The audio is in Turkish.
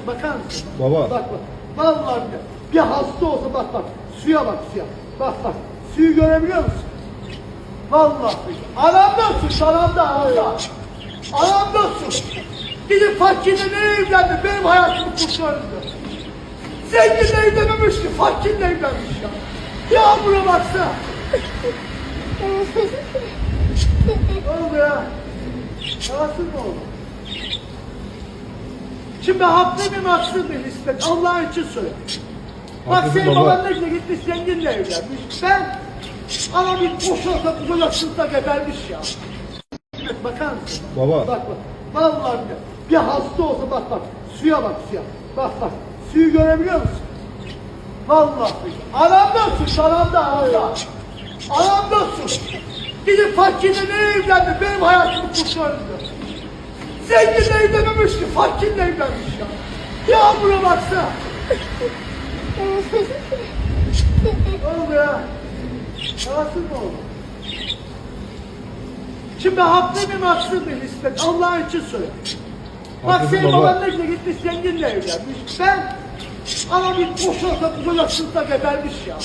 Bakar mısın? Baba. Bak bak. Vallahi bir hasta olsa bak bak. Suya bak suya. Bak bak. Suyu görebiliyor musun? Vallahi. Anam da sus. Anam da anam. Anam da sus. Gidip fakirle ne evlendi? Benim hayatımı kurtardı. Zenginle evlememiş ki. Fakirle evlenmiş ya. Yağmura baksana. Ne oldu ya? Nasıl mı oldu? Şimdi haklı mıyım haksız mıyım İsmet? Allah için söyle. Bak Haklısın senin baba. baban ne güzel gitmiş zenginle evlenmiş. Ben ama bir boş olsa kocasında gebermiş ya. Bakar mısın? Baba. Bak bak. Vallahi bir hasta olsa bak bak. Suya bak suya. Bak bak. Suyu görebiliyor musun? Vallahi. Anam da sus. Anam da anam. Anam da sus. Gidip fakirle ne evlendi? Benim hayatımı kurtardı. Zenginle evlememiş ki. Fakirle evlenmiş ya. Yağmura baksana. Ne oldu ya? Nasıl mı oldu? Şimdi haklı mıyım haksız mıyım İsmet? Allah için söyle. Bak Haklısın senin baba. baban ne güzel gitmiş zenginle evlenmiş. Ben ama bir boş olsa kocasında gebermiş ya.